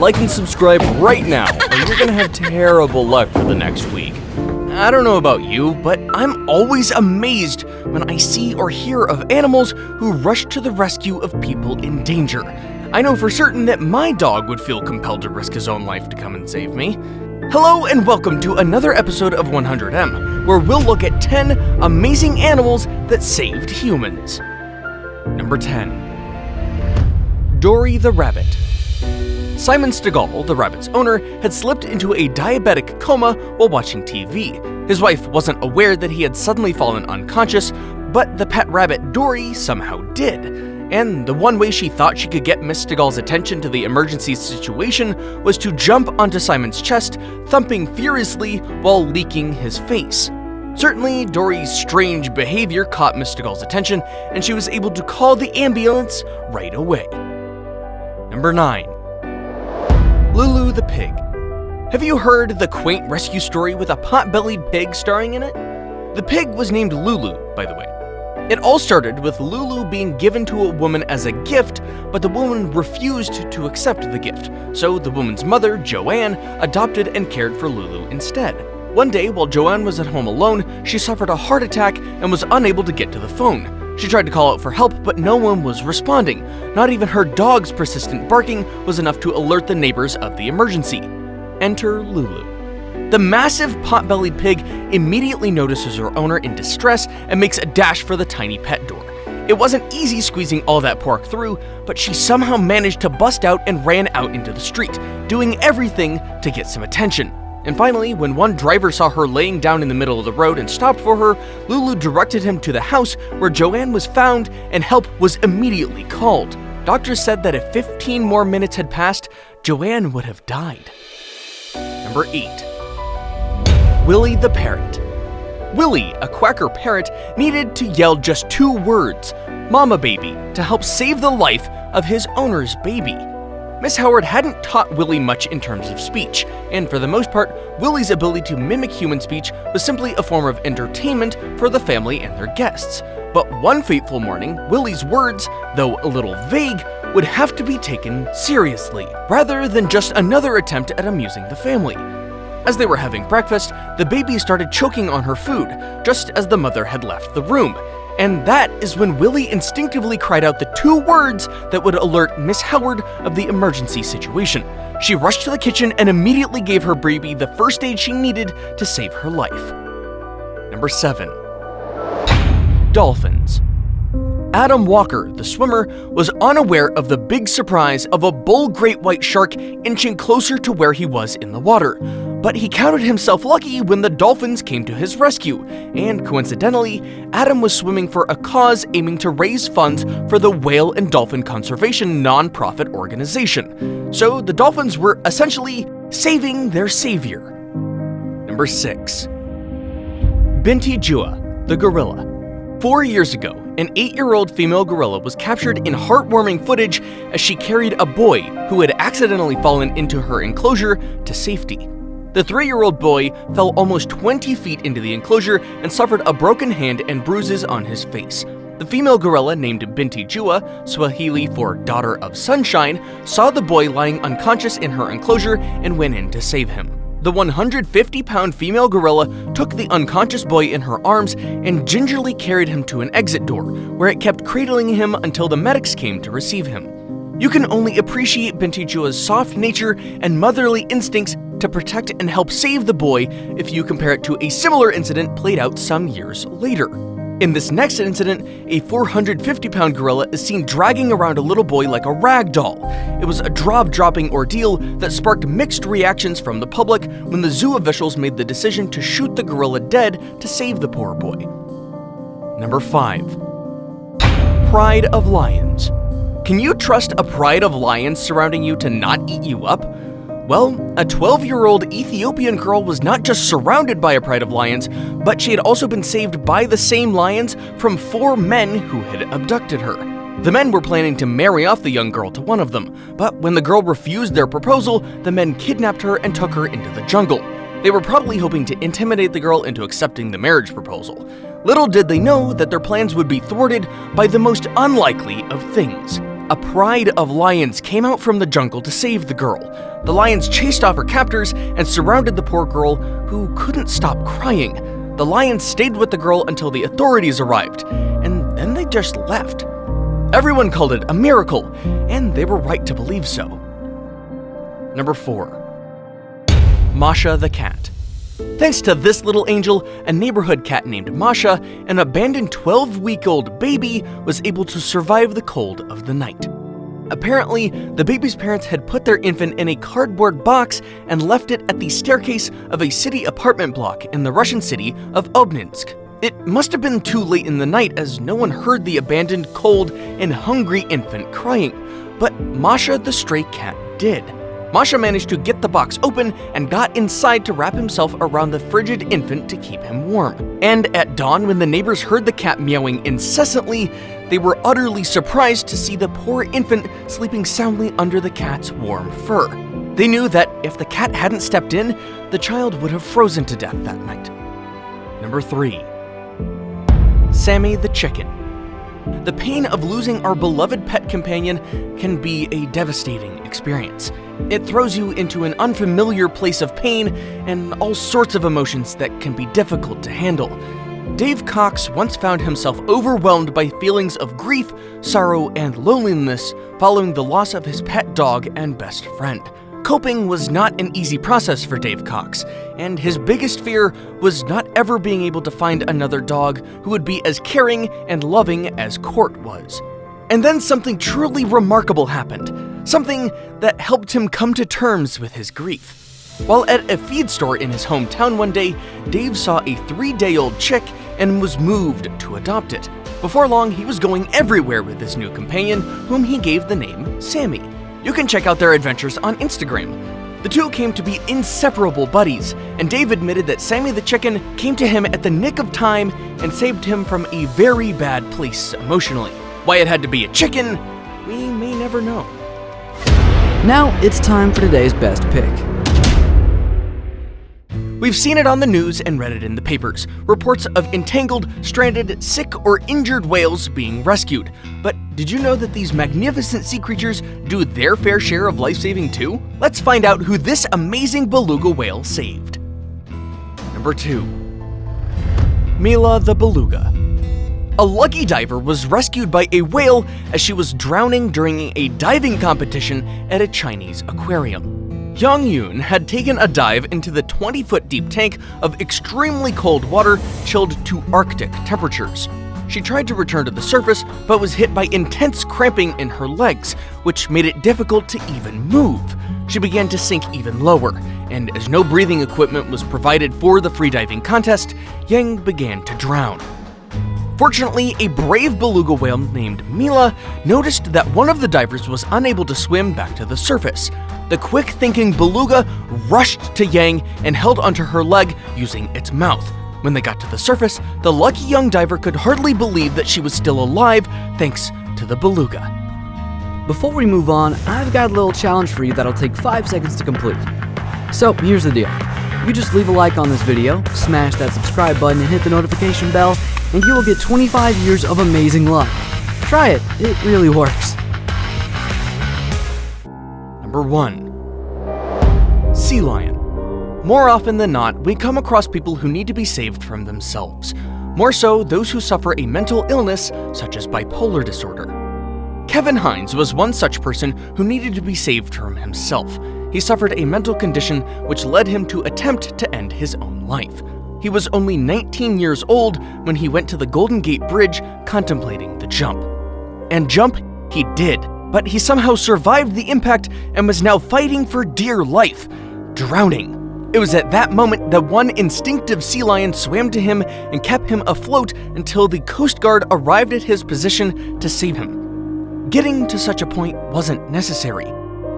Like and subscribe right now, or you're gonna have terrible luck for the next week. I don't know about you, but I'm always amazed when I see or hear of animals who rush to the rescue of people in danger. I know for certain that my dog would feel compelled to risk his own life to come and save me. Hello and welcome to another episode of 100M, where we'll look at 10 amazing animals that saved humans. Number 10. Dory the Rabbit. Simon Stegall, the rabbit's owner, had slipped into a diabetic coma while watching TV. His wife wasn't aware that he had suddenly fallen unconscious, but the pet rabbit Dory somehow did. And the one way she thought she could get Miss Stegall's attention to the emergency situation was to jump onto Simon's chest, thumping furiously while leaking his face. Certainly, Dory's strange behavior caught Miss Stegall's attention, and she was able to call the ambulance right away. Number 9. Lulu the pig. Have you heard the quaint rescue story with a pot-bellied pig starring in it? The pig was named Lulu, by the way. It all started with Lulu being given to a woman as a gift, but the woman refused to accept the gift, so the woman's mother, Joanne, adopted and cared for Lulu instead. One day, while Joanne was at home alone, she suffered a heart attack and was unable to get to the phone. She tried to call out for help, but no one was responding. Not even her dog's persistent barking was enough to alert the neighbors of the emergency. Enter Lulu. The massive pot-bellied pig immediately notices her owner in distress and makes a dash for the tiny pet door. It wasn't easy squeezing all that pork through, but she somehow managed to bust out and ran out into the street, doing everything to get some attention. And finally, when one driver saw her laying down in the middle of the road and stopped for her, Lulu directed him to the house where Joanne was found and help was immediately called. Doctors said that if 15 more minutes had passed, Joanne would have died. Number 8. Willie the parrot. Willie, a quacker parrot, needed to yell just 2 words, "Mama baby," to help save the life of his owner's baby. Miss Howard hadn't taught Willie much in terms of speech, and for the most part, Willie's ability to mimic human speech was simply a form of entertainment for the family and their guests. But one fateful morning, Willie's words, though a little vague, would have to be taken seriously, rather than just another attempt at amusing the family. As they were having breakfast, the baby started choking on her food, just as the mother had left the room. And that is when Willie instinctively cried out the 2 words that would alert Miss Howard of the emergency situation. She rushed to the kitchen and immediately gave her baby the first aid she needed to save her life. Number 7. Dolphins. Adam Walker, the swimmer, was unaware of the big surprise of a bull great white shark inching closer to where he was in the water. But he counted himself lucky when the dolphins came to his rescue, and coincidentally, Adam was swimming for a cause aiming to raise funds for the Whale and Dolphin Conservation non-profit organization. So the dolphins were essentially saving their savior. Number 6. Binti Jua, the gorilla. 4 years ago, an 8-year-old female gorilla was captured in heartwarming footage as she carried a boy who had accidentally fallen into her enclosure to safety. The 3-year-old boy fell almost 20 feet into the enclosure and suffered a broken hand and bruises on his face. The female gorilla, named Binti Jua, Swahili for Daughter of Sunshine, saw the boy lying unconscious in her enclosure and went in to save him. The 150-pound female gorilla took the unconscious boy in her arms and gingerly carried him to an exit door, where it kept cradling him until the medics came to receive him. You can only appreciate Binti Jua's soft nature and motherly instincts to protect and help save the boy if you compare it to a similar incident played out some years later. In this next incident, a 450-pound gorilla is seen dragging around a little boy like a rag doll. It was a jaw-dropping ordeal that sparked mixed reactions from the public when the zoo officials made the decision to shoot the gorilla dead to save the poor boy. Number 5. Pride of lions. Can you trust a pride of lions surrounding you to not eat you up? Well, a 12-year-old Ethiopian girl was not just surrounded by a pride of lions, but she had also been saved by the same lions from 4 men who had abducted her. The men were planning to marry off the young girl to one of them, but when the girl refused their proposal, the men kidnapped her and took her into the jungle. They were probably hoping to intimidate the girl into accepting the marriage proposal. Little did they know that their plans would be thwarted by the most unlikely of things: a pride of lions came out from the jungle to save the girl. The lions chased off her captors and surrounded the poor girl, who couldn't stop crying. The lions stayed with the girl until the authorities arrived, and then they just left. Everyone called it a miracle, and they were right to believe so. Number 4. MASHA the cat. Thanks to this little angel, a neighborhood cat named MASHA, an abandoned 12-week-old baby, was able to survive the cold of the night. Apparently, the baby's parents had put their infant in a cardboard box and left it at the staircase of a city apartment block in the Russian city of Obninsk. It must have been too late in the night as no one heard the abandoned, cold, and hungry infant crying, but MASHA the stray cat did. MASHA managed to get the box open and got inside to wrap himself around the frigid infant to keep him warm. And at dawn, when the neighbors heard the cat meowing incessantly, they were utterly surprised to see the poor infant sleeping soundly under the cat's warm fur. They knew that if the cat hadn't stepped in, the child would have frozen to death that night. Number 3. Sammy the chicken. The pain of losing our beloved pet companion can be a devastating experience. It throws you into an unfamiliar place of pain and all sorts of emotions that can be difficult to handle. Dave Cox once found himself overwhelmed by feelings of grief, sorrow, and loneliness following the loss of his pet dog and best friend. Coping was not an easy process for Dave Cox, and his biggest fear was not ever being able to find another dog who would be as caring and loving as Court was. And then something truly remarkable happened, something that helped him come to terms with his grief. While at a feed store in his hometown one day, Dave saw a 3-day-old chick and was moved to adopt it. Before long, he was going everywhere with this new companion, whom he gave the name Sammy. You can check out their adventures on Instagram. The two came to be inseparable buddies, and Dave admitted that Sammy the chicken came to him at the nick of time and saved him from a very bad place emotionally. Why it had to be a chicken, we may never know. Now it's time for today's best pick. We've seen it on the news and read it in the papers. Reports of entangled, stranded, sick, or injured whales being rescued. But did you know that these magnificent sea creatures do their fair share of life-saving too? Let's find out who this amazing beluga whale saved. Number 2. MILA the beluga. A lucky diver was rescued by a whale as she was drowning during a diving competition at a Chinese aquarium. Yang Yun had taken a dive into the 20-foot deep tank of extremely cold water chilled to Arctic temperatures. She tried to return to the surface, but was hit by intense cramping in her legs, which made it difficult to even move. She began to sink even lower, and as no breathing equipment was provided for the freediving contest, Yang began to drown. Fortunately, a brave beluga whale named MILA noticed that one of the divers was unable to swim back to the surface. The quick-thinking beluga rushed to Yang and held onto her leg using its mouth. When they got to the surface, the lucky young diver could hardly believe that she was still alive thanks to the beluga. Before we move on, I've got a little challenge for you that'll take 5 seconds to complete. So here's the deal. You just leave a like on this video, smash that subscribe button and hit the notification bell, and you will get 25 years of amazing luck. Try it, it really works. Number 1. Sea lion. More often than not, we come across people who need to be saved from themselves. More so, those who suffer a mental illness, such as bipolar disorder. Kevin Hines was one such person who needed to be saved from himself. He suffered a mental condition which led him to attempt to end his own life. He was only 19 years old when he went to the Golden Gate Bridge contemplating the jump. And jump he did, but he somehow survived the impact and was now fighting for dear life, drowning. It was at that moment that one instinctive sea lion swam to him and kept him afloat until the Coast Guard arrived at his position to save him. Getting to such a point wasn't necessary.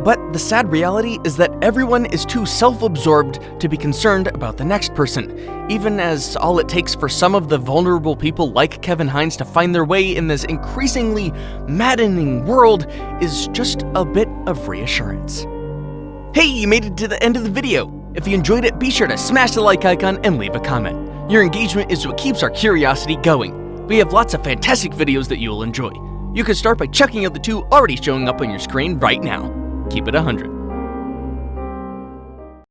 But the sad reality is that everyone is too self-absorbed to be concerned about the next person, even as all it takes for some of the vulnerable people like Kevin Hines to find their way in this increasingly maddening world is just a bit of reassurance. Hey, you made it to the end of the video! If you enjoyed it, be sure to smash the like icon and leave a comment. Your engagement is what keeps our curiosity going. We have lots of fantastic videos that you'll enjoy. You can start by checking out the 2 already showing up on your screen right now. Keep it 100.